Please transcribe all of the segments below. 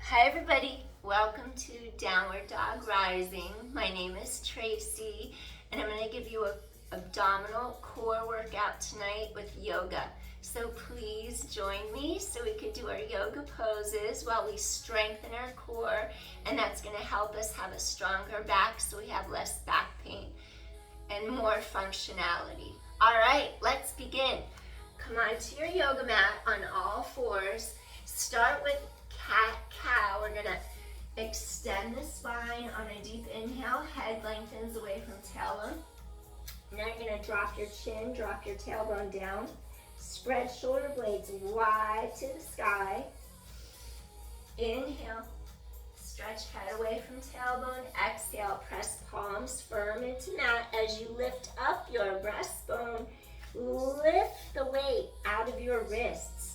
Hi everybody, welcome to Downward Dog Rising. My name is Tracy and I'm going to give you an abdominal core workout tonight with yoga. So please join me so we can do our yoga poses while we strengthen our core, and that's going to help us have a stronger back so we have less back pain and more functionality. Alright, let's begin. Come onto your yoga mat on all fours. Start with cat-cow. We're going to extend the spine on a deep inhale. Head lengthens away from tailbone. Now you're going to drop your chin, drop your tailbone down. Spread shoulder blades wide to the sky. Inhale. Stretch head away from tailbone. Exhale. Press palms firm into mat as you lift up your breastbone. Lift the weight out of your wrists.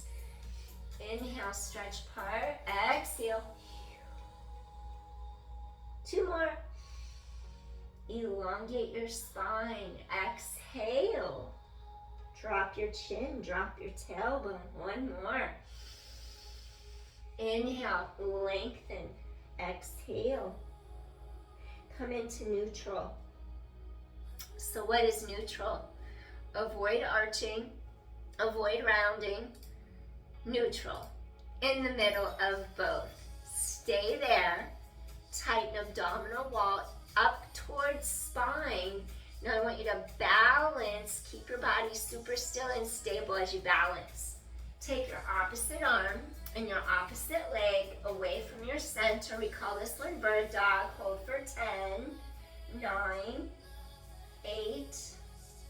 Inhale, stretch part. Exhale. 2 more. Elongate your spine. Exhale. Drop your chin, drop your tailbone. 1 more. Inhale, lengthen. Exhale. Come into neutral. So what is neutral? Avoid arching, avoid rounding. Neutral, in the middle of both. Stay there. Tighten abdominal wall up towards spine. Now I want you to balance. Keep your body super still and stable as you balance. Take your opposite arm and your opposite leg away from your center. We call this one bird dog. Hold for 10, 9, 8,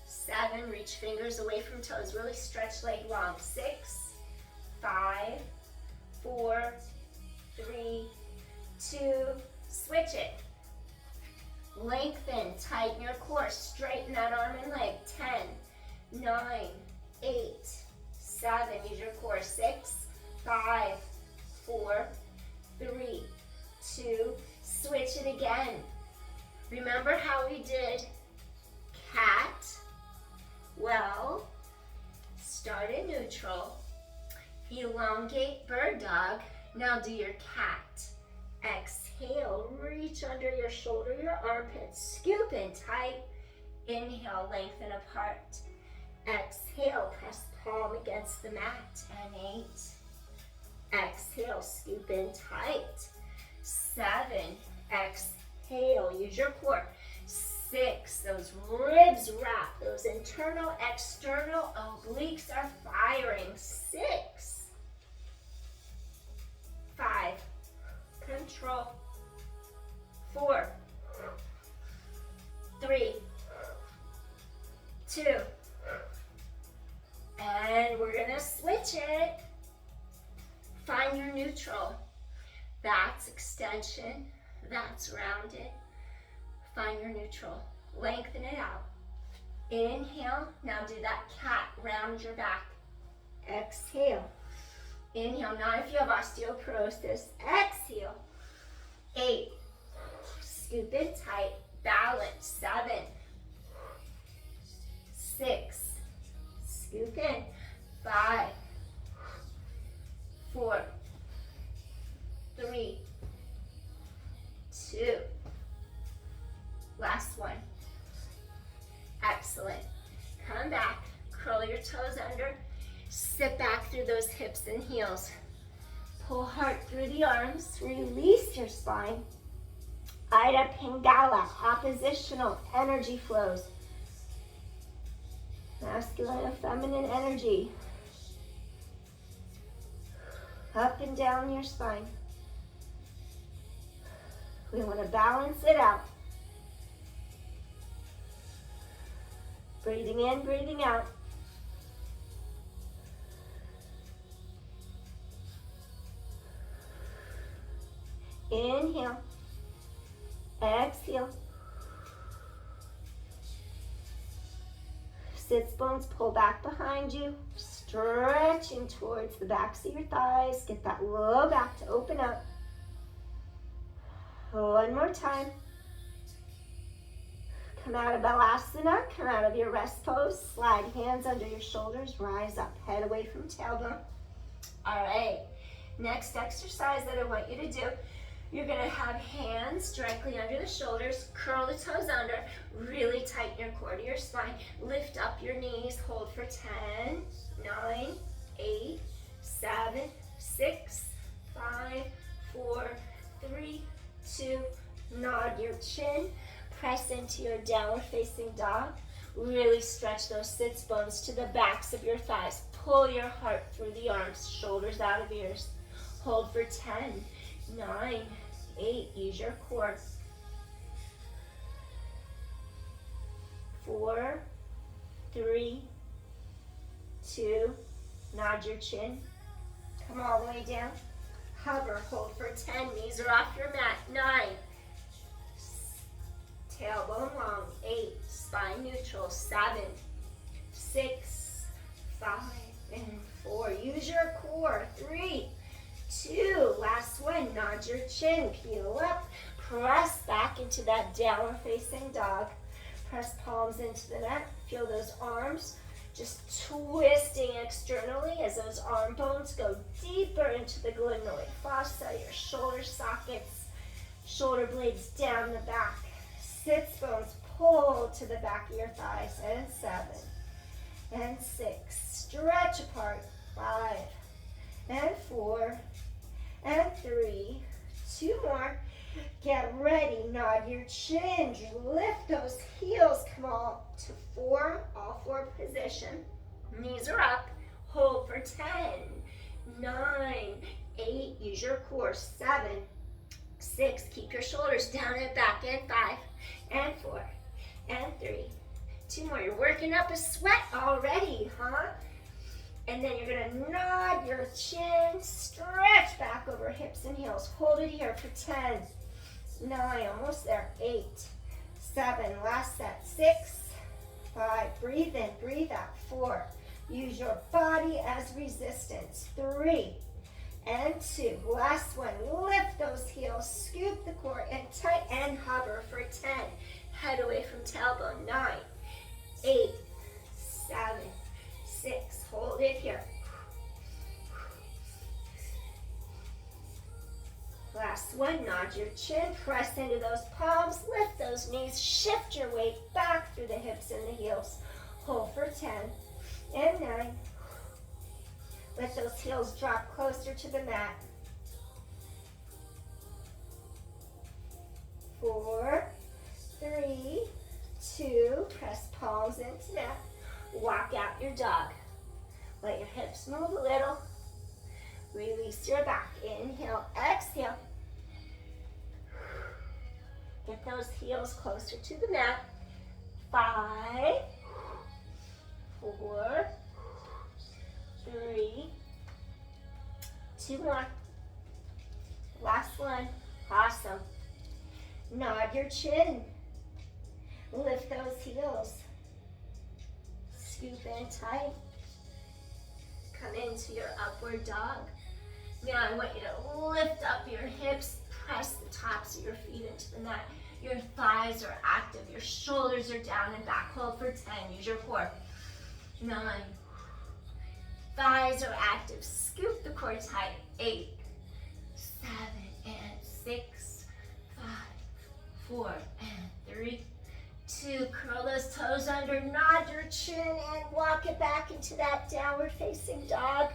7. Reach fingers away from toes. Really stretch leg long. 6, 5, 4, 3, 2, switch it. Lengthen, tighten your core, straighten that arm and leg. 10, 9, 8, 7, use your core. 6, 5, 4, 3, 2, switch it again. Remember how we did cat? Well, start in neutral. Elongate bird dog. Now do your cat. Exhale, reach under your shoulder, your armpit, scoop in tight. Inhale, lengthen apart. Exhale, press palm against the mat. 10, 8. Exhale, scoop in tight. 7. Exhale, use your core. 6, those ribs wrap, those internal, external obliques are firing. 6. 5, control. 4, 3, 2, and we're gonna switch it. Find your neutral. That's extension, that's rounded. Find your neutral. Lengthen it out. Inhale. Now do that cat. Round your back. Exhale. Inhale. Now if you have osteoporosis, exhale. 8. Scoop in tight. Balance. 7. 6. Scoop in. 5. 4. 3. 2. Last one. Excellent. Come back. Curl your toes under. Sit back through those hips and heels. Pull heart through the arms. Release your spine. Ida Pingala. Oppositional energy flows. Masculine and feminine energy. Up and down your spine. We want to balance it out. Breathing in, breathing out. Inhale. Exhale. Sits bones pull back behind you. Stretching towards the backs of your thighs. Get that low back to open up. One more time. Come out of Balasana, come out of your rest pose, slide hands under your shoulders, rise up, head away from tailbone. All right, Next exercise that I want you to do, you're gonna have hands directly under the shoulders, curl the toes under, really tighten your core to your spine, lift up your knees, hold for 10, 9, 8, 7, 6, 5, 4, 3, 2, nod your chin, press into your downward facing dog, really stretch those sits bones to the backs of your thighs, pull your heart through the arms, shoulders out of ears, hold for 10, 9, 8, use your core, 4, 3, 2, nod your chin, come all the way down, hover, hold for 10, knees are off your mat, 9, tailbone long, 8, spine neutral, 7, 6, 5, and 4, use your core, 3, 2, last one, nod your chin, peel up, press back into that downward facing dog, press palms into the mat, feel those arms just twisting externally as those arm bones go deeper into the glenoid fossa, your shoulder sockets, shoulder blades down the back, sits bones pull to the back of your thighs, and 7, and 6, stretch apart, 5, and 4, and 3, 2 more, get ready, nod your chin, lift those heels, come all to all four position, knees are up, hold for 10, 9, 8, use your core, 7, 6, keep your shoulders down and back, and 5, and 4, and 3, 2 more, you're working up a sweat already, huh? And then you're gonna nod your chin, stretch back over hips and heels, hold it here for 10, 9, almost there, 8, 7, last set, 6, 5, breathe in, breathe out, 4, use your body as resistance, 3, and 2, last one, lift those heels, scoop the core and tight and hover for 10, head away from tailbone, 9, 8, 7, 6, hold it here. Last one, nod your chin, press into those palms, lift those knees, shift your weight back through the hips and the heels. Hold for 10, and 9. Let those heels drop closer to the mat. 4, 3, 2, press palms into that. Walk out your dog. Let your hips move a little. Release your back. Inhale, exhale. Get those heels closer to the mat. 5, 4, 3, 2 more. Last one. Awesome. Nod your chin. Lift those heels. Scoop in tight. Come into your upward dog. Now I want you to lift up your hips, press the tops of your feet into the mat. Your thighs are active, your shoulders are down and back. Hold for 10, use your core. 9, thighs are active, scoop the core tight. 8, 7, and 6, 5, 4, and 3, 2, curl those toes under, nod your chin, and walk it back into that downward facing dog.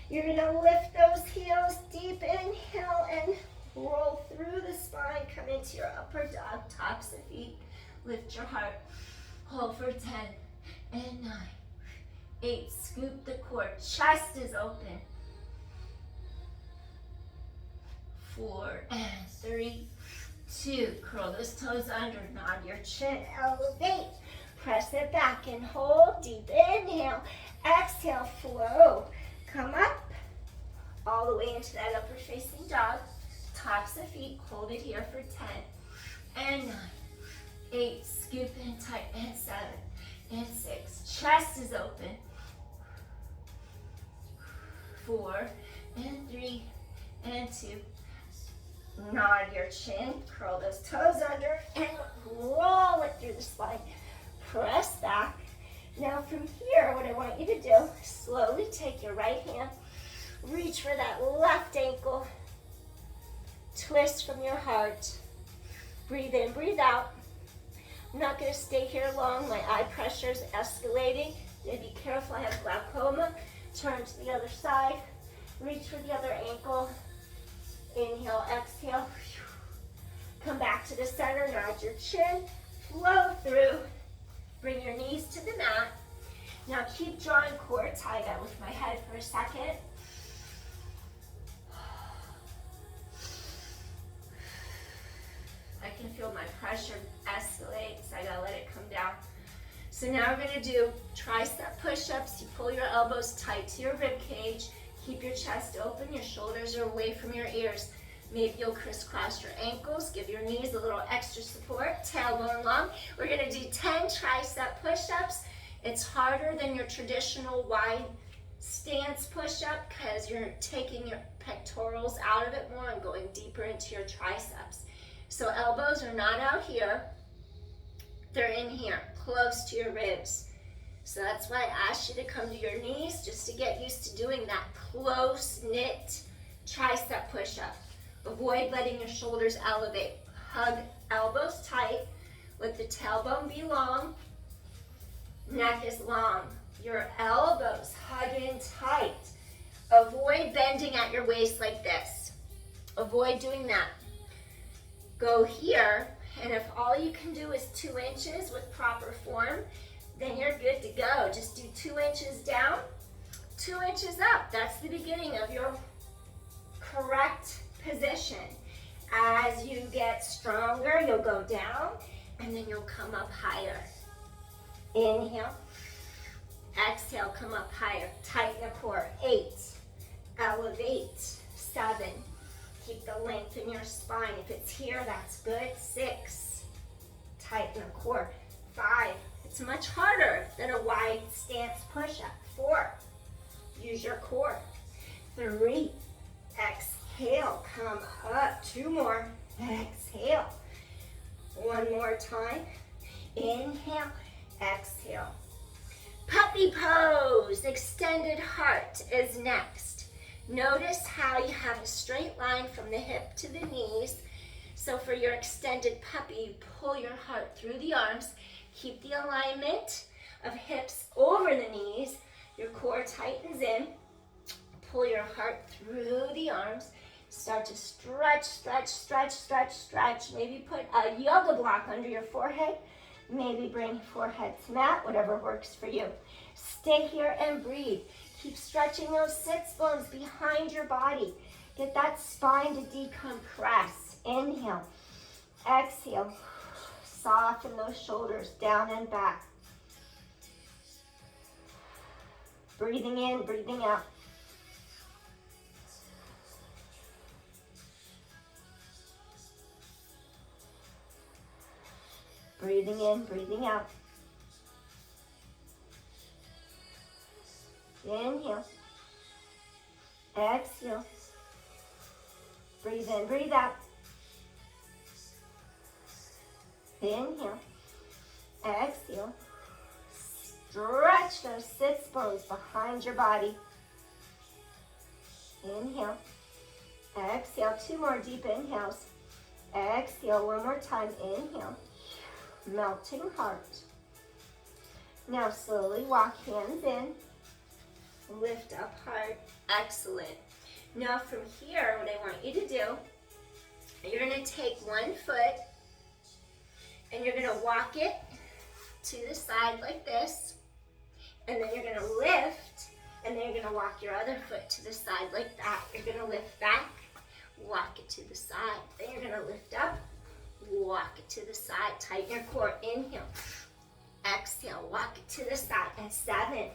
You're gonna lift those heels, deep inhale, and roll through the spine, come into your upward dog, tops of feet, lift your heart, hold for 10, and 9, 8, scoop the core, chest is open, 4, and 3, 2, curl those toes under, nod your chin, elevate, press it back and hold, deep inhale, exhale, flow, come up, all the way into that upward facing dog, tops of feet, hold it here for 10, and 9, 8, scoop in tight, and 7, and 6, chest is open, 4, and 3, and 2, nod your chin, curl those toes under, and roll it through the spine. Press back. Now from here, what I want you to do, slowly take your right hand, Reach for that left ankle. Twist from your heart. Breathe in, breathe out. I'm not going to stay here long. My eye pressure is escalating. Be careful, I have glaucoma. Turn to the other side. Reach for the other ankle. Inhale, exhale. Come back to the center, nod your chin. Flow through. Bring your knees to the mat. Now keep drawing core tight. I lift my head for a second. I can feel my pressure escalate, so I gotta let it come down. So now we're gonna do tricep push-ups. You pull your elbows tight to your rib cage. Keep your chest open, your shoulders are away from your ears. Maybe you'll crisscross your ankles, give your knees a little extra support, tailbone long. We're gonna do 10 tricep push-ups. It's harder than your traditional wide stance push-up because you're taking your pectorals out of it more and going deeper into your triceps. So elbows are not out here, they're in here, close to your ribs. So that's why I asked you to come to your knees, just to get used to doing that close-knit tricep push-up. Avoid letting your shoulders elevate. Hug elbows tight, let the tailbone be long, neck is long. Your elbows hug in tight. Avoid bending at your waist like this. Avoid doing that. Go here, and if all you can do is 2 inches with proper form, then you're good to go. Just do 2 inches down, 2 inches up. That's the beginning of your correct position. As you get stronger, you'll go down, and then you'll come up higher. Inhale, exhale, come up higher. Tighten the core. 8, elevate. 7, keep the length in your spine. If it's here, that's good. 6, tighten the core. 5, it's much harder than a wide stance push-up. 4, use your core. 3, exhale, come up. 2 more, exhale. 1 more time, inhale, exhale. Puppy pose, extended heart is next. Notice how you have a straight line from the hip to the knees. So for your extended puppy, you pull your heart through the arms. Keep the alignment of hips over the knees. Your core tightens in. Pull your heart through the arms. Start to stretch, stretch, stretch, stretch, stretch. Maybe put a yoga block under your forehead. Maybe bring your forehead to mat, whatever works for you. Stay here and breathe. Keep stretching those sits bones behind your body. Get that spine to decompress. Inhale, exhale. Soften those shoulders down and back. Breathing in, breathing out. Breathing in, breathing out. Inhale. Exhale. Breathe in, breathe out. Inhale. Exhale. Stretch those sits bones behind your body. Inhale. Exhale. 2 more deep inhales. Exhale. 1 more time. Inhale. Melting heart. Now slowly walk hands in. Lift up heart. Excellent. Now from here, what I want you to do, you're going to take 1 foot and you're going to walk it to the side like this. And then you're going to lift, and then you're going to walk your other foot to the side like that. You're going to lift back, walk it to the side. Then you're going to lift up, walk it to the side. Tighten your core. Inhale. Exhale. Walk it to the side. And 7.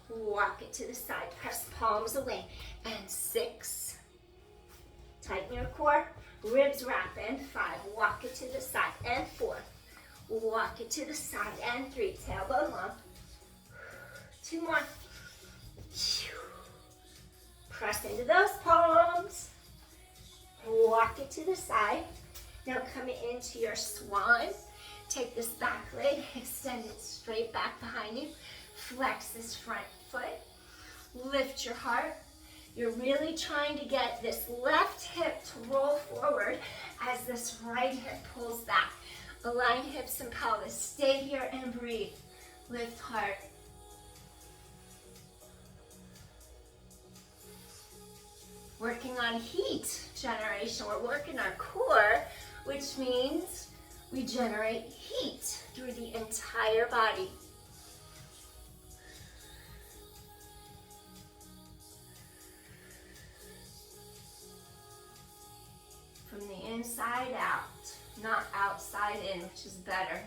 Walk it to the side. Press palms away. And 6. Tighten your core. Ribs wrap. And 5. Walk it to the side. And 4. Walk it to the side. And 3. Tailbone long. 2 more. Press into those palms. Walk it to the side. Now come into your swan. Take this back leg, extend it straight back behind you. Flex this front foot. Lift your heart. You're really trying to get this left hip to roll forward as this right hip pulls back. Align hips and pelvis. Stay here and breathe. Lift heart. Working on heat generation. We're working our core, which means we generate heat through the entire body. From the inside out, not outside in, which is better.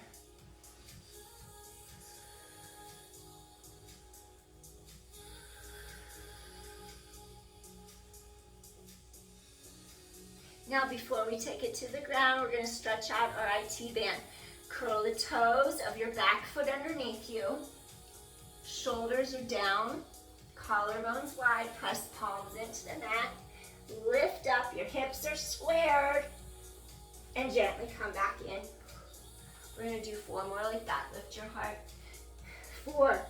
Now before we take it to the ground, we're going to stretch out our IT band. Curl the toes of your back foot underneath you. Shoulders are down. Collarbones wide. Press palms into the mat. Lift up. Your hips are squared. And gently come back in. We're going to do 4 more like that. Lift your heart. 4.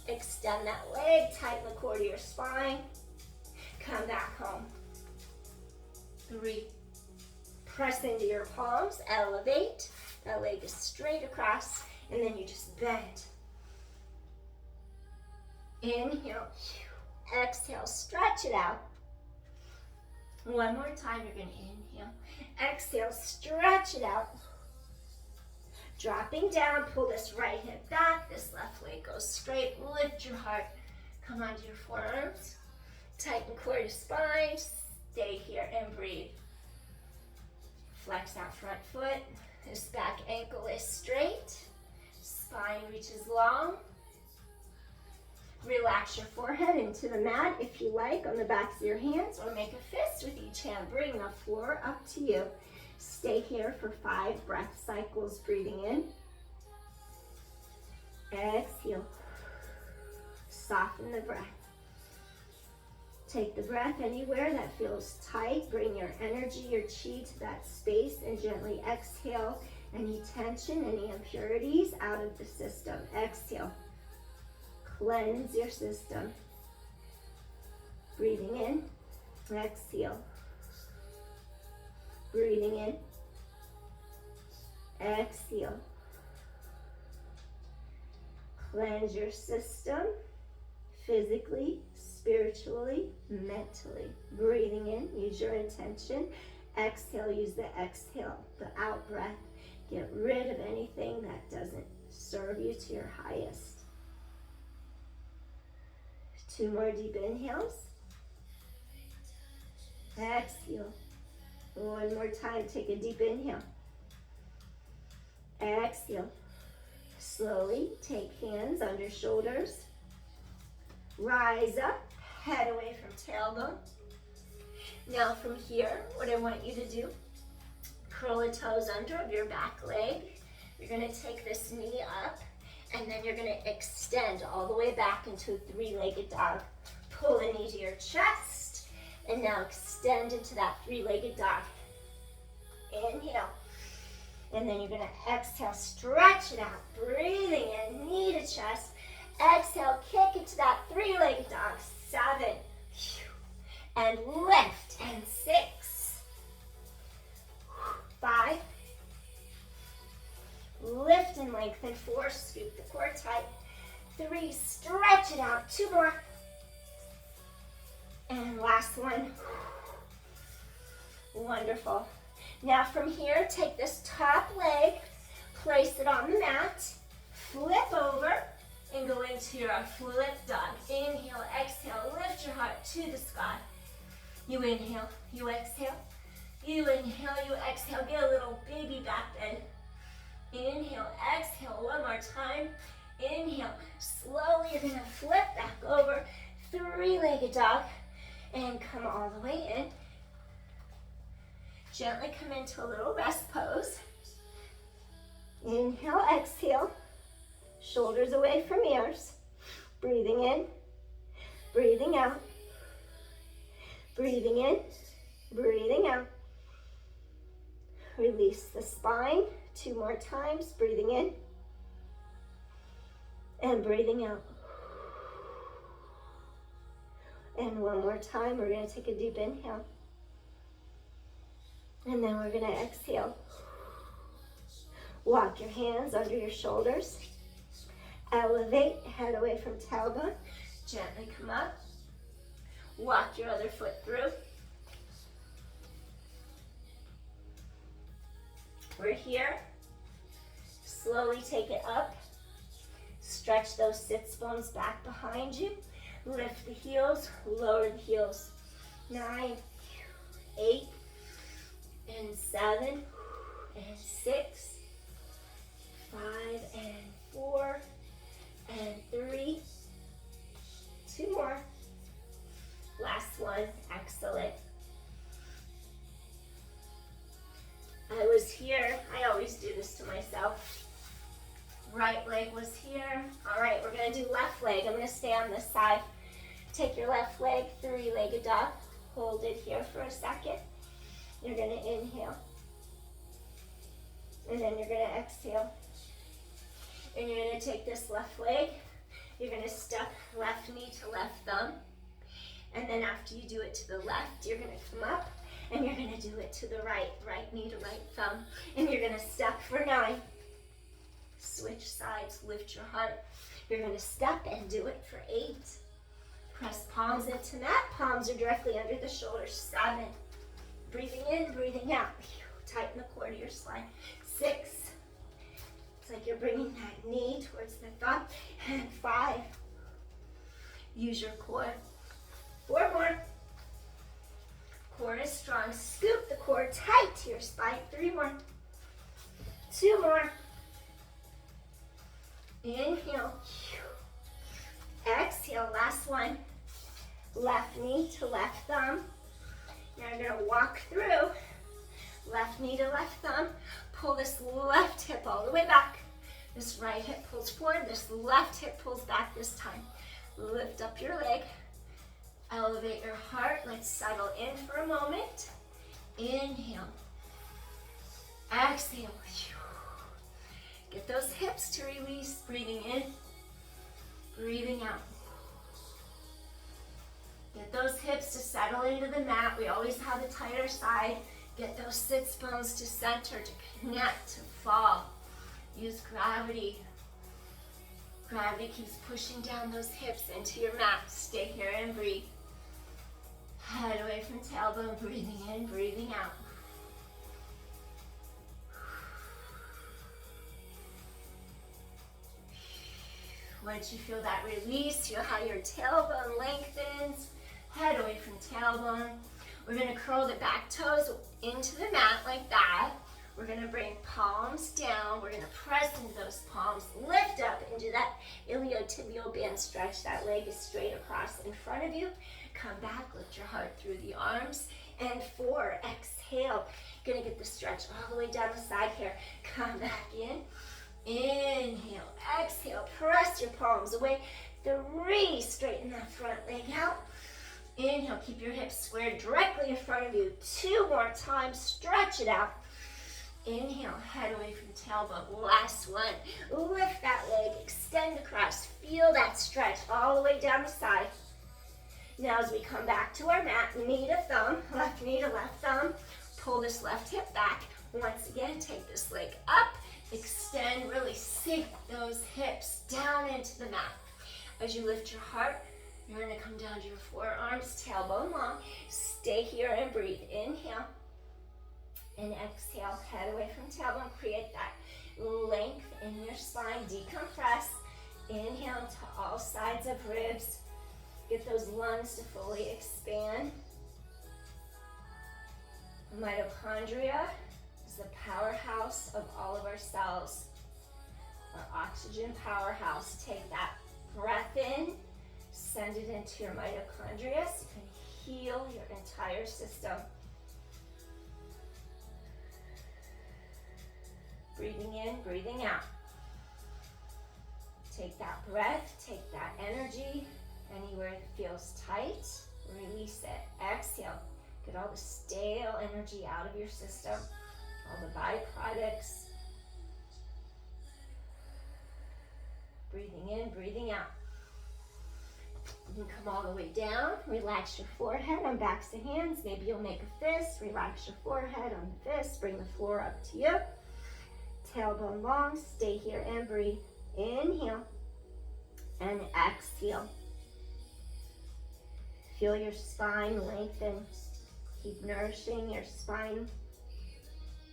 Extend that leg. Tighten the core to your spine. Come back home. 3. Press into your palms, elevate. That leg is straight across, and then you just bend. Inhale, exhale, stretch it out. 1 more time, you're gonna inhale. Exhale, stretch it out. Dropping down, pull this right hip back, this left leg goes straight. Lift your heart, come onto your forearms. Tighten core to spine, stay here and breathe. Flex that front foot. This back ankle is straight. Spine reaches long. Relax your forehead into the mat if you like on the backs of your hands, or make a fist with each hand. Bring the floor up to you. Stay here for 5 breath cycles. Breathing in. Exhale. Soften the breath. Take the breath anywhere that feels tight. Bring your energy, your chi to that space, and gently exhale any tension, any impurities out of the system. Exhale. Cleanse your system. Breathing in. Exhale. Breathing in. Exhale. Cleanse your system physically, spiritually, mentally. Breathing in, use your intention. Exhale, use the exhale, the out breath. Get rid of anything that doesn't serve you to your highest. 2 more deep inhales. Exhale. 1 more time, take a deep inhale. Exhale. Slowly take hands under shoulders. Rise up, head away from tailbone. Now from here, what I want you to do, curl the toes under of your back leg. You're gonna take this knee up, and then you're gonna extend all the way back into a 3-legged dog. Pull the knee to your chest, and now extend into that 3-legged dog. Inhale. And then you're gonna exhale, stretch it out. Breathing in, knee to chest. Exhale, kick it to that 3-legged dog. 7. And lift. And 6. 5. Lift and lengthen. 4. Scoop the core tight. 3. Stretch it out. 2 more. And last one. Wonderful. Now from here, take this top leg, place it on the mat, flip over, and go into your flip dog. Inhale, exhale, lift your heart to the sky. You inhale, you exhale. You inhale, you exhale. Get a little baby back bend. Inhale, exhale, 1 more time. Inhale, slowly you're gonna flip back over, 3-legged dog, and come all the way in. Gently come into a little rest pose. Inhale, exhale. Shoulders away from ears. Breathing in, breathing out. Breathing in, breathing out. Release the spine 2 more times. Breathing in and breathing out. And one more time, we're going to take a deep inhale. And then we're going to exhale. Walk your hands under your shoulders. Elevate, head away from tailbone. Gently come up. Walk your other foot through. We're here. Slowly take it up. Stretch those sits bones back behind you. Lift the heels, lower the heels. 9, 8, and 7, and 6, 5, and 4, and 3. 2 more. Last one. Excellent. I was here. I always do this to myself. Right leg was here. All right, we're going to do left leg. I'm going to stay on this side. Take your left leg, 3-legged dog. Hold it here for a second. You're going to inhale. And then you're going to exhale. And you're going to take this left leg. You're going to step left knee to left thumb. And then after you do it to the left, you're going to come up. And you're going to do it to the right. Right knee to right thumb. And you're going to step for 9. Switch sides, lift your heart. You're going to step and do it for 8. Press palms into mat. Palms are directly under the shoulders. 7. Breathing in, breathing out. Tighten the core to your spine. 6. It's like you're bringing that knee towards the thumb. And 5. Use your core. 4 more. Core is strong. Scoop the core tight to your spine. 3 more. 2 more. Inhale. Exhale. Last one. Left knee to left thumb. Now you're going to walk through. Left knee to left thumb. Pull this left hip all the way back. This right hip pulls forward. This left hip pulls back this time. Lift up your leg. Elevate your heart. Let's settle in for a moment. Inhale. Exhale. Get those hips to release. Breathing in. Breathing out. Get those hips to settle into the mat. We always have a tighter side. Get those sits bones to center, to connect, to fall. Use gravity. Gravity keeps pushing down those hips into your mat. Stay here and breathe. Head away from tailbone, breathing in, breathing out. Once you feel that release, feel how your tailbone lengthens. Head away from tailbone. We're going to curl the back toes into the mat like that. We're going to bring palms down. We're going to press into those palms. Lift up and do that iliotibial band stretch. That leg is straight across in front of you. Come back, lift your heart through the arms. And 4, exhale. You're going to get the stretch all the way down the side here. Come back in. Inhale, exhale. Press your palms away. 3, straighten that front leg out. Inhale, keep your hips squared directly in front of you. 2 more times, stretch it out. Inhale, head away from tailbone. Last one. Lift that leg, extend across. Feel that stretch all the way down the side. Now as we come back to our mat, knee to thumb, left knee to left thumb. Pull this left hip back. Once again, take this leg up. Extend, really sink those hips down into the mat. As you lift your heart, you're going to come down to your forearms, tailbone long. Stay here and breathe. Inhale and exhale. Head away from tailbone. Create that length in your spine. Decompress. Inhale to all sides of ribs. Get those lungs to fully expand. Mitochondria is the powerhouse of all of our cells. Our oxygen powerhouse. Take that breath in. Send it into your mitochondria so you can heal your entire system. Breathing in, breathing out. Take that breath, take that energy. Anywhere it feels tight, release it. Exhale. Get all the stale energy out of your system, all the byproducts. Breathing in, breathing out. You can come all the way down. Relax your forehead on backs of hands. Maybe you'll make a fist. Relax your forehead on the fist. Bring the floor up to you. Tailbone long. Stay here and breathe. Inhale and exhale. Feel your spine lengthen. Keep nourishing your spine.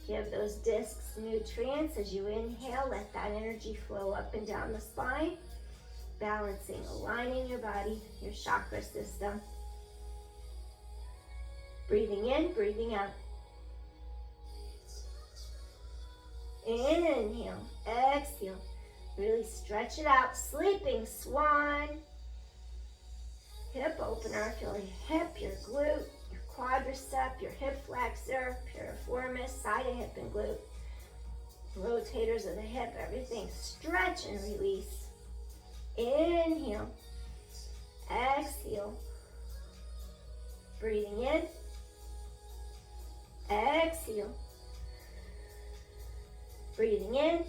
Give those discs nutrients as you inhale. Let that energy flow up and down the spine. Balancing, aligning your body, your chakra system. Breathing in, breathing out. Inhale, exhale. Really stretch it out. Sleeping swan. Hip opener. Feel your hip, your glute, your quadricep, your hip flexor, piriformis, side of hip and glute. Rotators of the hip, everything. Stretch and release. Inhale, exhale, breathing in, exhale, breathing in,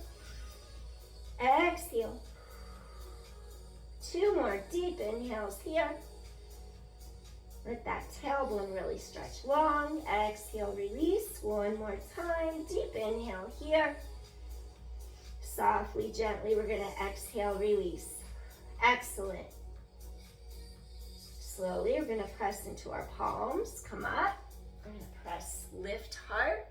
exhale. 2 more deep inhales here. Let that tailbone really stretch long. Exhale, release. 1 more time. Deep inhale here. Softly, gently, we're going to exhale, release. Excellent. Slowly, we're going to press into our palms. Come up. We're going to press, lift heart.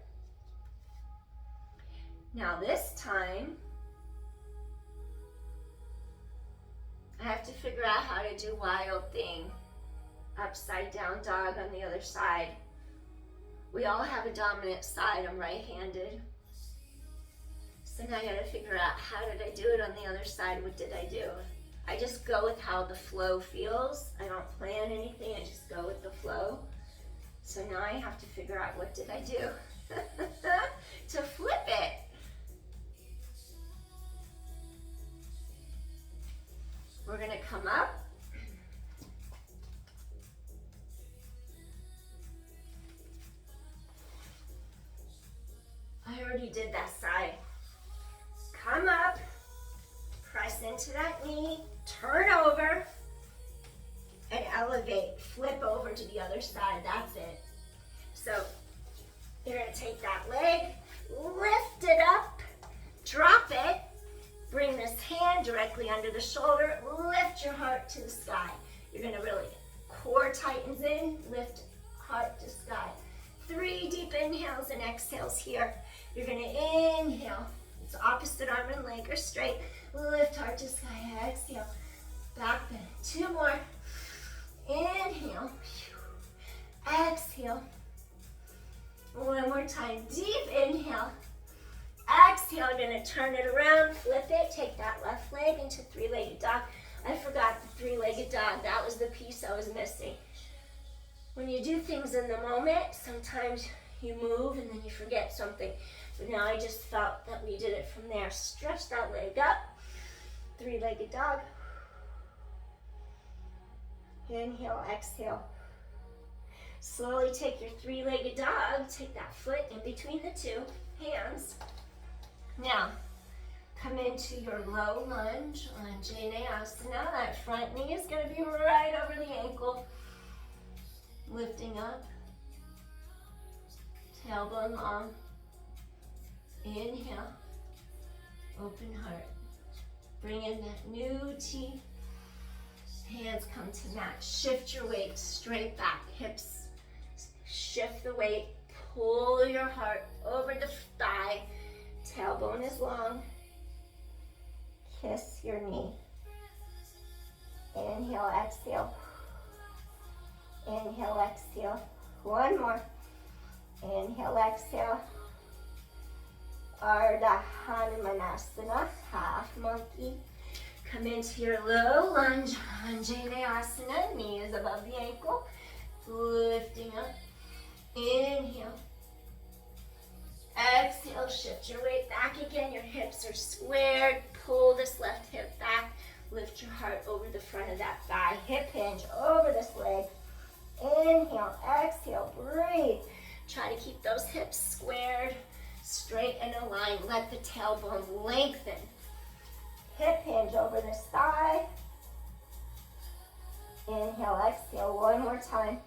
Now this time, I have to figure out how to do wild thing. Upside down dog on the other side. We all have a dominant side. I'm right-handed. So now I got to figure out, how did I do it on the other side? What did I do? I just go with how the flow feels. I don't plan anything. I just go with the flow. So now I have to figure out, what did I do to flip it? We're going to come up. I already did that side. Come up, press into that knee, turn over, and elevate. Flip over to the other side. That's it. So you're going to take that leg, lift it up, drop it, bring this hand directly under the shoulder, lift your heart to the sky. You're going to really, core tightens in, lift heart to sky. 3 deep inhales and exhales here. You're going to inhale. It's opposite arm and leg are straight. Lift heart to sky. Exhale. Back bend. 2 more. Inhale. Exhale. 1 more time. Deep inhale. Exhale. Going to turn it around. Flip it. Take that left leg into 3-legged dog. I forgot the 3-legged dog. That was the piece I was missing. When you do things in the moment, sometimes you move and then you forget something. But now I just felt that we did it from there. Stretch that leg up. 3-legged dog. Inhale, exhale. Slowly take your 3-legged dog. Take that foot in between the 2 hands. Now, come into your low lunge on Yoga Asana. That front knee is going to be right over the ankle. Lifting up. Tailbone long. Inhale. Open heart. Bring in that new T. Hands come to mat. Shift your weight straight back. Hips. Shift the weight. Pull your heart over the thigh. Tailbone is long. Kiss your knee. Inhale, exhale. Inhale, exhale. 1 more. Inhale, exhale. Ardha Hanumanasana, half monkey. Come into your low lunge on Yoga Asana. Knee is above the ankle. Lifting up. Inhale. Exhale, shift your weight back again. Your hips are squared. Pull this left hip back. Lift your heart over the front of that thigh. Hip hinge over this leg. Inhale, exhale, breathe. Try to keep those hips squared, straight and aligned. Let the tailbone lengthen. Hip hinge over this thigh. Inhale, exhale, one more time.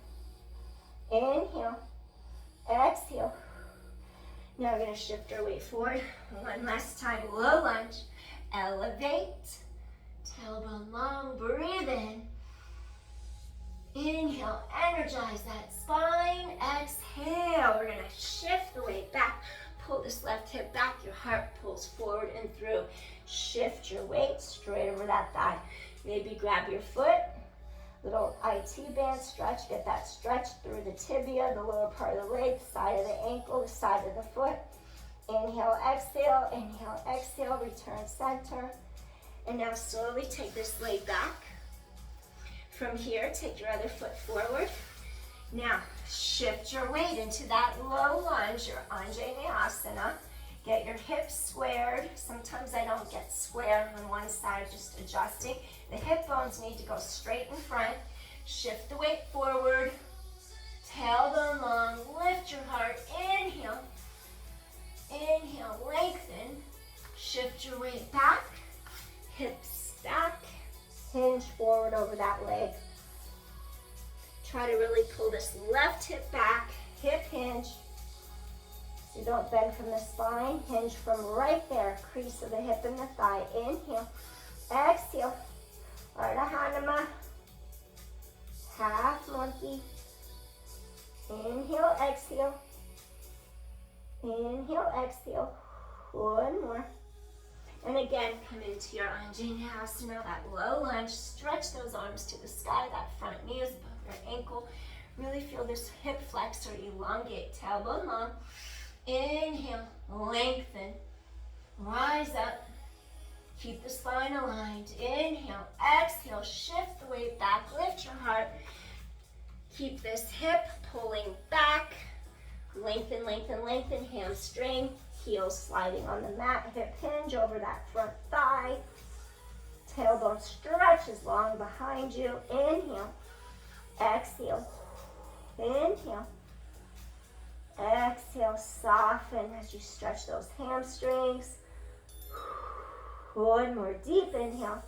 Inhale, exhale. Now we're going to shift our weight forward. One last time, low lunge. Elevate, tailbone long, breathe in. Inhale, energize that spine. Exhale, we're going to shift the weight back. Pull this left hip back, your heart pulls forward and through. Shift your weight straight over that thigh. Maybe grab your foot, little IT band stretch, get that stretch through the tibia, the lower part of the leg, the side of the ankle, the side of the foot. Inhale, exhale, return center. And now slowly take this leg back. From here, take your other foot forward. Now, shift your weight into that low lunge, your Anjali Asana. Get your hips squared. Sometimes I don't get square on one side, just adjusting. The hip bones need to go straight in front. Shift the weight forward. Tailbone long, lift your heart. Inhale. Inhale, lengthen. Shift your weight back. Hips back. Hinge forward over that leg. Try to really pull this left hip back. Hip hinge. So you don't bend from the spine. Hinge from right there. Crease of the hip and the thigh. Inhale. Exhale. Ardha. Half monkey. Inhale, exhale. Inhale, exhale. One more. And again, come into your Anjali Asana, that low lunge. Stretch those arms to the sky. That front knee is above your ankle. Really feel this hip flexor elongate. Tailbone long. Inhale, lengthen. Rise up. Keep the spine aligned. Inhale, exhale. Shift the weight back. Lift your heart. Keep this hip pulling back. Lengthen, lengthen, lengthen. Hamstring. Heels sliding on the mat. Hip hinge over that front thigh. Tailbone stretches long behind you. Inhale. Exhale. Inhale. Exhale. Soften as you stretch those hamstrings. One more deep inhale.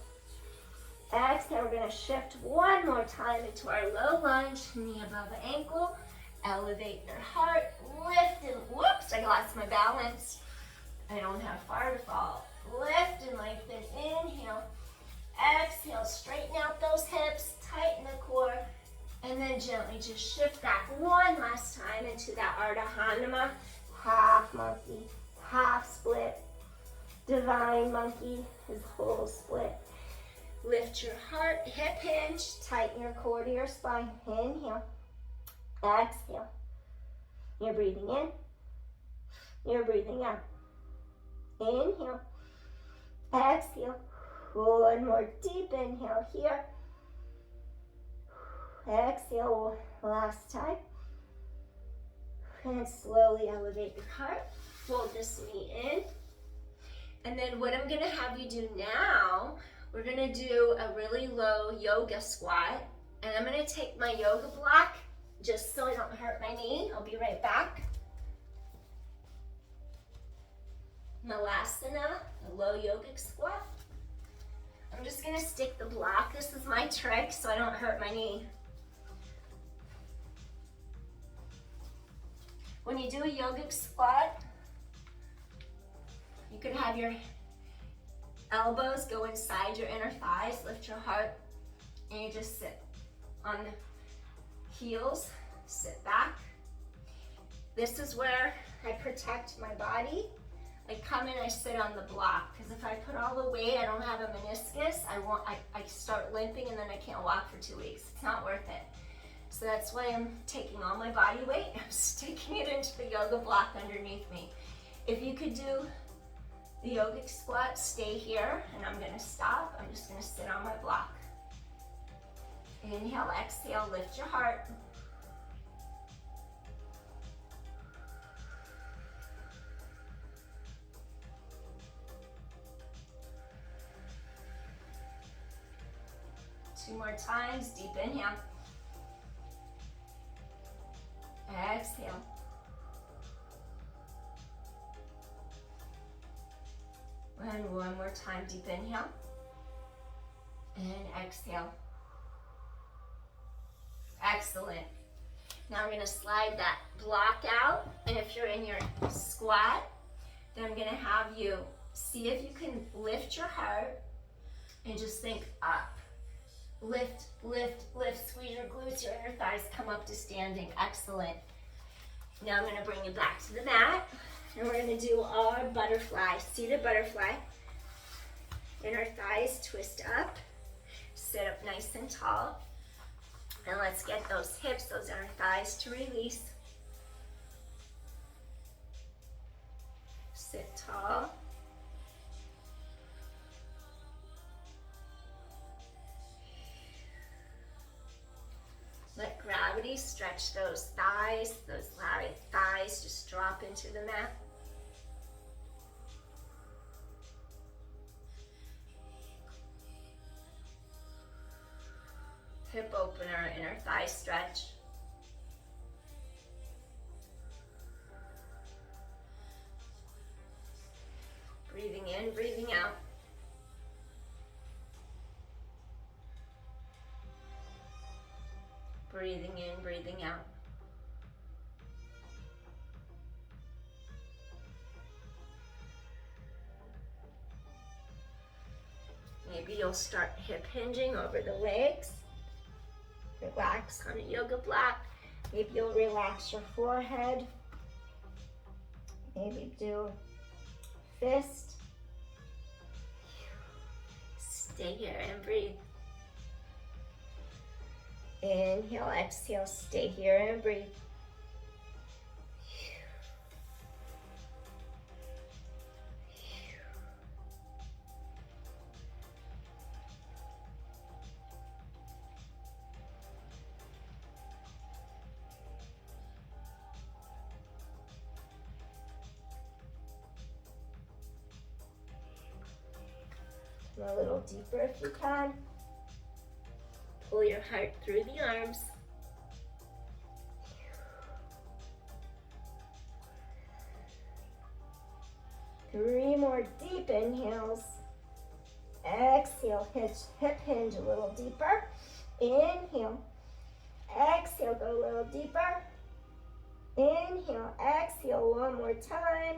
Exhale. We're going to shift one more time into our low lunge. Knee above ankle. Elevate your heart. Lift and, whoops, I lost my balance. I don't have far to fall. Lift and lengthen. Inhale. Exhale. Straighten out those hips. Tighten the core. And then gently just shift back one last time into that Ardha. Half monkey. Half split. Divine monkey is whole split. Lift your heart. Hip hinge. Tighten your core to your spine. Inhale. Exhale. You're breathing in. You're breathing out. Inhale. Exhale. One more deep inhale here. Exhale. Last time. And slowly elevate your heart. Fold this knee in. And then what I'm going to have you do now, we're going to do a really low yoga squat. And I'm going to take my yoga block just so I don't hurt my knee. I'll be right back. Malasana, a low yogic squat. I'm just going to stick the block. This is my trick so I don't hurt my knee. When you do a yogic squat, you can have your elbows go inside your inner thighs, lift your heart, and you just sit on the heels, sit back. This is where I protect my body. I come in, I sit on the block, because if I put all the weight, I don't have a meniscus, I start limping and then I can't walk for 2 weeks. It's not worth it. So that's why I'm taking all my body weight, I'm sticking it into the yoga block underneath me. If you could do the yogic squat, stay here, and I'm gonna stop. I'm just gonna sit on my block. Inhale, exhale, lift your heart. Two more times, deep inhale. Exhale. And one more time, deep inhale. And exhale. Excellent. Now we're gonna slide that block out, and if you're in your squat, then I'm gonna have you see if you can lift your heart and just think up. Lift, lift, lift, squeeze your glutes, your inner thighs, come up to standing. Excellent. Now I'm gonna bring you back to the mat, and we're gonna do our butterfly, seated butterfly. Inner thighs twist up, sit up nice and tall, and let's get those hips, those inner thighs to release. Sit tall. Let gravity stretch those thighs just drop into the mat. Hip opener, inner thigh stretch. Breathing in, breathing out. Breathing in, breathing out. Maybe you'll start hip hinging over the legs. Relax on a yoga block. Maybe you'll relax your forehead. Maybe do fist. Stay here and breathe. Inhale, exhale, stay here and breathe. A little deeper if you can. Pull your heart through the arms. Three more deep inhales. Exhale, hip hinge a little deeper. Inhale. Exhale, go a little deeper. Inhale, exhale one more time.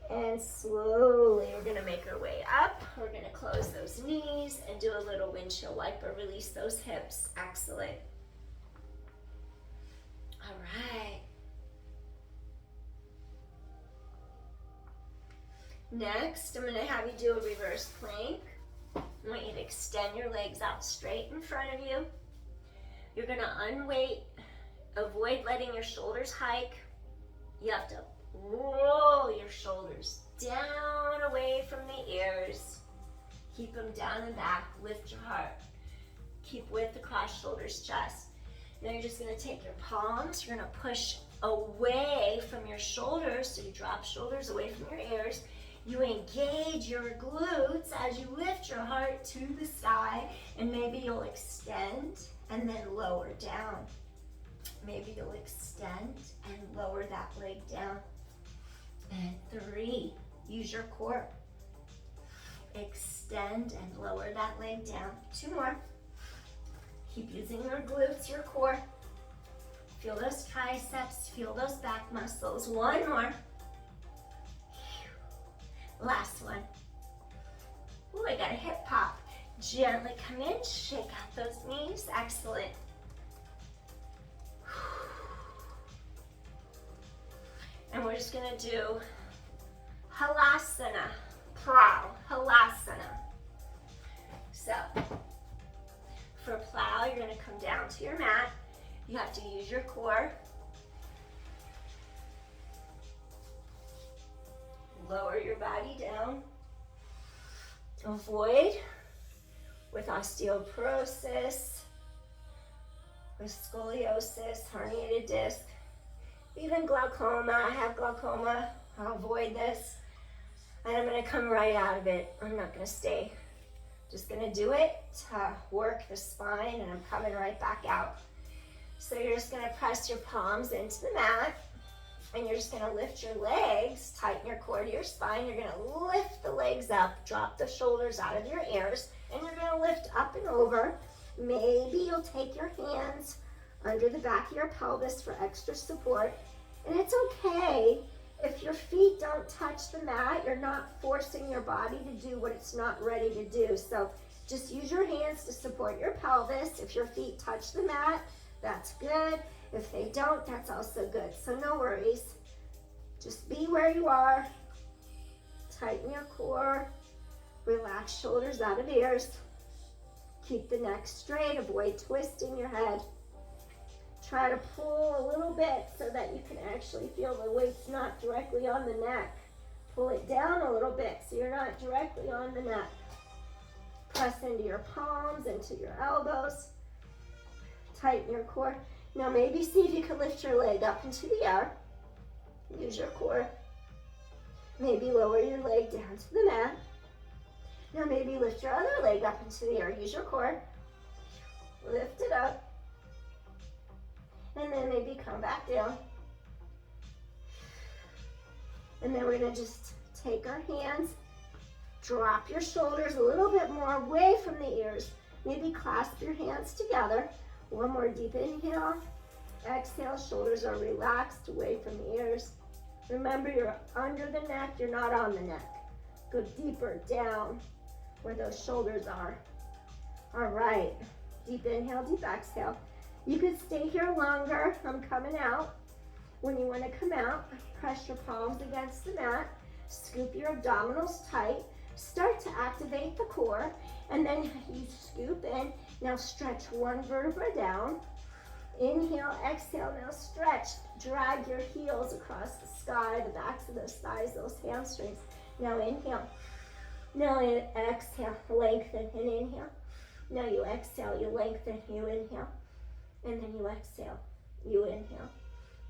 And slowly we're gonna make our way up. We're gonna close those knees and do a little windshield wiper. Release those hips. Excellent. All right. Next, I'm gonna have you do a reverse plank. I want you to extend your legs out straight in front of you. You're gonna unweight. Avoid letting your shoulders hike. You have to roll your shoulders down away from the ears. Keep them down and back. Lift your heart. Keep width across shoulders, chest. Now you're just going to take your palms. You're going to push away from your shoulders. So you drop shoulders away from your ears. You engage your glutes as you lift your heart to the sky. And maybe you'll extend and then lower down. Maybe you'll extend and lower that leg down. And 3, use your core. Extend and lower that leg down. 2 more. Keep using your glutes, your core. Feel those triceps, feel those back muscles. 1 more. Last one. Ooh, I got a hip pop. Gently come in, shake out those knees. Excellent. And we're just gonna do halasana, plow, halasana. So, for plow, you're gonna come down to your mat. You have to use your core. Lower your body down. Avoid with osteoporosis, with scoliosis, herniated disc, even glaucoma. I have glaucoma. I'll avoid this. And I'm going to come right out of it. I'm not going to stay. Just going to do it to work the spine, and I'm coming right back out. So you're just going to press your palms into the mat, and you're just going to lift your legs, tighten your core to your spine. You're going to lift the legs up, drop the shoulders out of your ears, and you're going to lift up and over. Maybe you'll take your hands under the back of your pelvis for extra support. And it's okay if your feet don't touch the mat. You're not forcing your body to do what it's not ready to do. So just use your hands to support your pelvis. If your feet touch the mat, that's good. If they don't, that's also good. So no worries. Just be where you are. Tighten your core. Relax shoulders out of ears. Keep the neck straight. Avoid twisting your head. Try to pull a little bit so that you can actually feel the weight's not directly on the neck. Pull it down a little bit so you're not directly on the neck. Press into your palms, into your elbows. Tighten your core. Now maybe see if you can lift your leg up into the air. Use your core. Maybe lower your leg down to the mat. Now maybe lift your other leg up into the air. Use your core. Lift it up. And then maybe come back down. And then we're going to just take our hands, drop your shoulders a little bit more away from the ears. Maybe clasp your hands together. One more deep inhale. Exhale, shoulders are relaxed away from the ears. Remember, you're under the neck, you're not on the neck. Go deeper down where those shoulders are. All right, deep inhale, deep exhale. You could stay here longer. I'm coming out. When you want to come out, press your palms against the mat. Scoop your abdominals tight. Start to activate the core. And then you scoop in. Now stretch one vertebra down. Inhale, exhale, now stretch. Drag your heels across the sky, the backs of those thighs, those hamstrings. Now inhale. Now exhale, lengthen and inhale. Now you exhale, you lengthen, you inhale. And then you exhale, you inhale.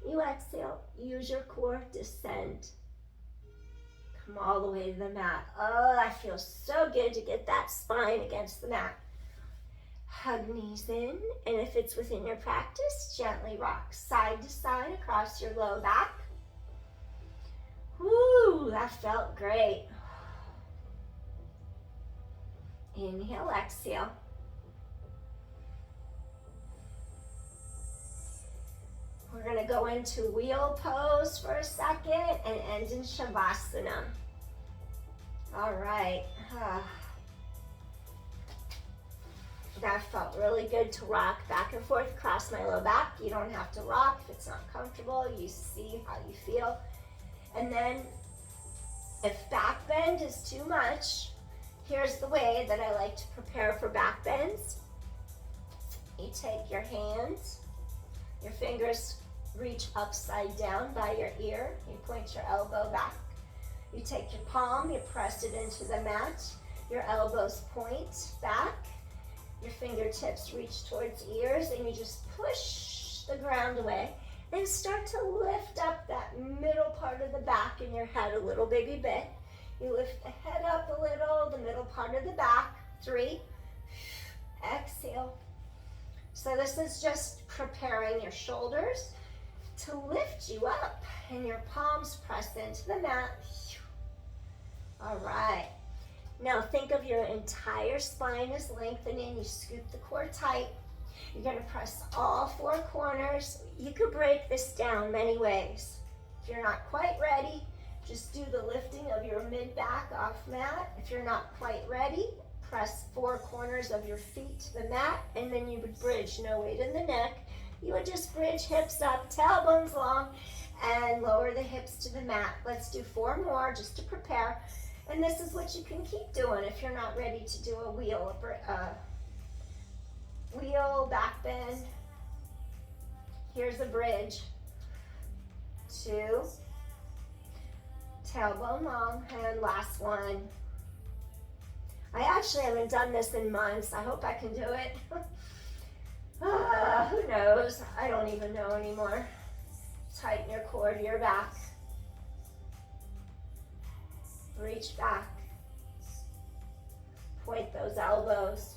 You exhale, use your core, descend. Come all the way to the mat. Oh, that feels so good to get that spine against the mat. Hug knees in, and if it's within your practice, gently rock side to side across your low back. Woo, that felt great. Inhale, exhale. We're going to go into wheel pose for a second and end in Shavasana. All right. That felt really good to rock back and forth across my low back. You don't have to rock if it's not comfortable. You see how you feel. And then if back bend is too much, here's the way that I like to prepare for back bends. You take your hands, your fingers reach upside down by your ear. You point your elbow back. You take your palm, you press it into the mat. Your elbows point back. Your fingertips reach towards ears, and you just push the ground away. And start to lift up that middle part of the back in your head a little baby bit. You lift the head up a little, the middle part of the back. 3. Exhale. So this is just preparing your shoulders to lift you up, and your palms press into the mat. All right. Now think of your entire spine as lengthening. You scoop the core tight. You're going to press all 4 corners. You could break this down many ways. If you're not quite ready, just do the lifting of your mid-back off mat. If you're not quite ready, press 4 corners of your feet to the mat, and then you would bridge, no weight in the neck. You would just bridge hips up, tailbones long, and lower the hips to the mat. Let's do 4 more just to prepare. And this is what you can keep doing if you're not ready to do a wheel back bend. Here's a bridge. 2, tailbone long, and last one. I actually haven't done this in months. I hope I can do it. Who knows? I don't even know anymore. Tighten your core to your back. Reach back. Point those elbows.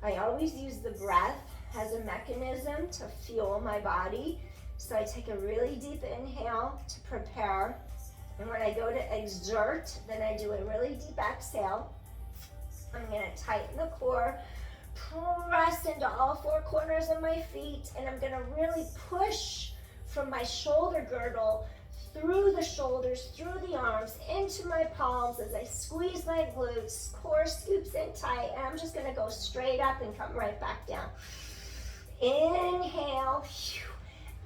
I always use the breath as a mechanism to fuel my body. So I take a really deep inhale to prepare. And when I go to exert, then I do a really deep exhale. I'm going to tighten the core, press into all four corners of my feet, and I'm gonna really push from my shoulder girdle through the shoulders, through the arms, into my palms as I squeeze my glutes, core scoops in tight, and I'm just gonna go straight up and come right back down. Inhale,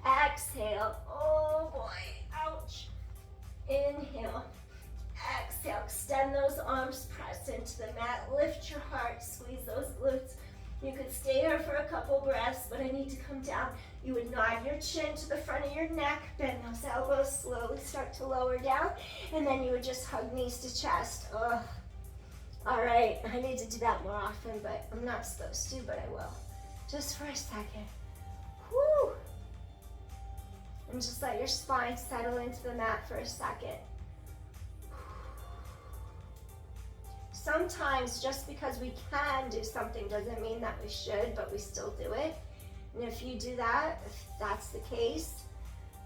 exhale, oh boy, ouch. Inhale, exhale, extend those arms, press into the mat, lift your heart, squeeze those glutes. You could stay there for a couple breaths, but I need to come down. You would nod your chin to the front of your neck, bend those elbows, slowly start to lower down, and then you would just hug knees to chest. Ugh. All right, I need to do that more often, but I'm not supposed to, but I will. Just for a second. Whew. And just let your spine settle into the mat for a second. Sometimes just because we can do something doesn't mean that we should, but we still do it. And if you do that, if that's the case,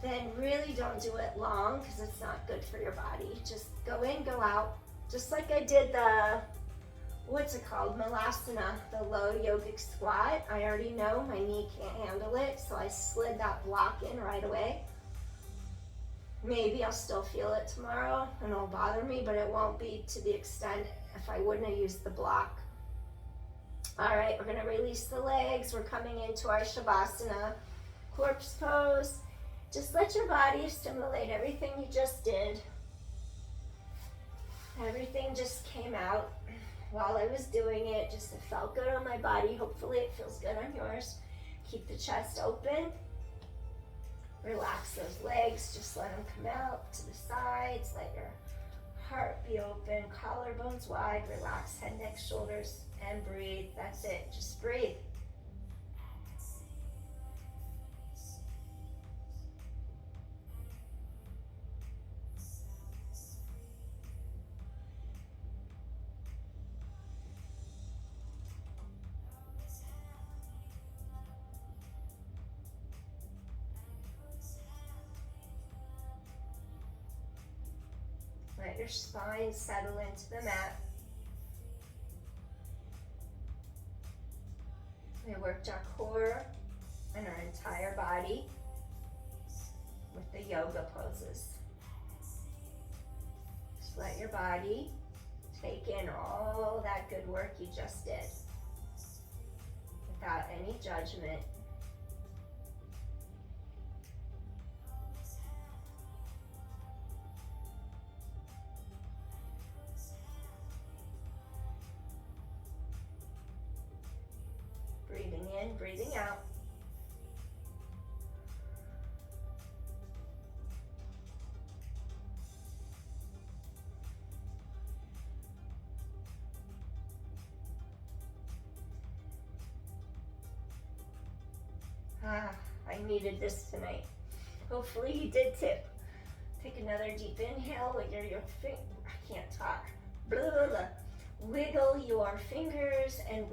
then really don't do it long because it's not good for your body. Just go in, go out. Just like I did the, what's it called, Malasana, the low yogic squat. I already know my knee can't handle it, so I slid that block in right away. Maybe I'll still feel it tomorrow and it'll bother me, but it won't be to the extent if I wouldn't have used the block. All right, we're gonna release the legs. We're coming into our Shavasana, corpse pose. Just let your body assimilate everything you just did. Everything just came out while I was doing it. Just it felt good on my body. Hopefully it feels good on yours. Keep the chest open. Relax those legs, just let them come out to the sides. Let your heart be open, collarbones wide. Relax head, neck, shoulders, and breathe. That's it, just breathe. Let your spine settle into the mat. We worked our core and our entire body with the yoga poses. Just let your body take in all that good work you just did without any judgment. Breathing in, breathing out. I needed this tonight. Hopefully you did too. Take another deep inhale, wiggle your I can't talk. Blah, blah, blah. Wiggle your fingers and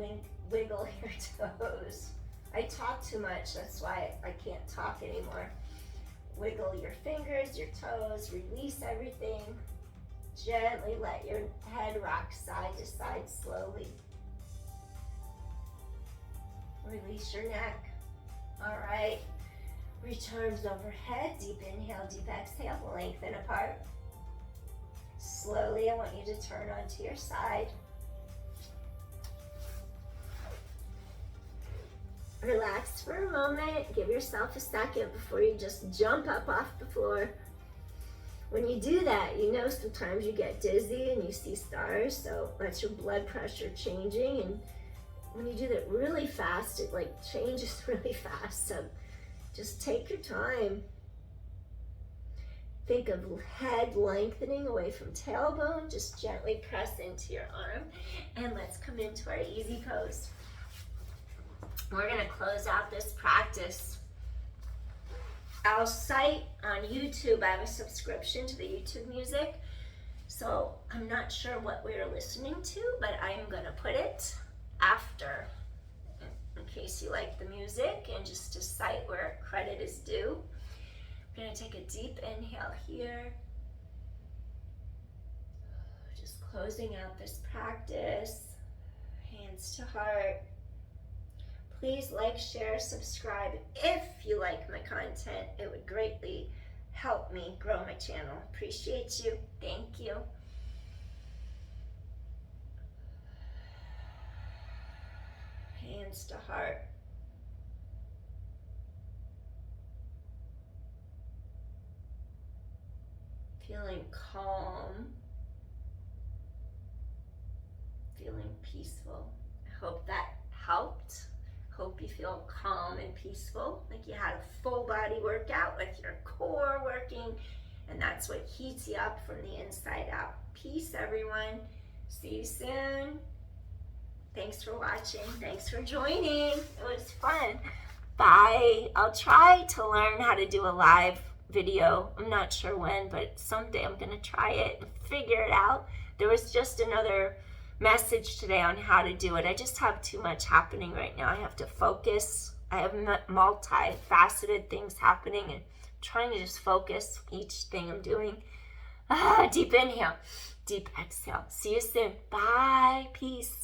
wiggle your toes. I talk too much, that's why I can't talk anymore. Wiggle your fingers, your toes, release everything. Gently let your head rock side to side slowly. Release your neck. All right, reach arms overhead, deep inhale, deep exhale, lengthen apart. Slowly, I want you to turn onto your side. Relax for a moment, give yourself a second before you just jump up off the floor. When you do that, you know sometimes you get dizzy and you see stars, so that's your blood pressure changing, and when you do that really fast, it like changes really fast, so just take your time. Think of head lengthening away from tailbone, just gently press into your arm, and let's come into our easy pose. We're gonna close out this practice. I'll cite on YouTube, I have a subscription to the YouTube music, so I'm not sure what we're listening to, but I'm gonna put it after, in case you like the music, and just to cite where credit is due. We're gonna take a deep inhale here. Just closing out this practice, hands to heart. Please like, share, subscribe if you like my content. It would greatly help me grow my channel. Appreciate you. Thank you. Hands to heart. Feeling calm. Feeling peaceful. I hope that helped. Hope you feel calm and peaceful, like you had a full body workout with your core working, and that's what heats you up from the inside out. Peace, everyone. See you soon. Thanks for watching. Thanks for joining. It was fun. Bye. I'll try to learn how to do a live video. I'm not sure when, but someday I'm going to try it and figure it out. There was just another message today on how to do it. I just have too much happening right now. I have to focus. I have multifaceted things happening, and I'm trying to just focus each thing I'm doing. Deep inhale, deep exhale. See you soon. Bye. Peace.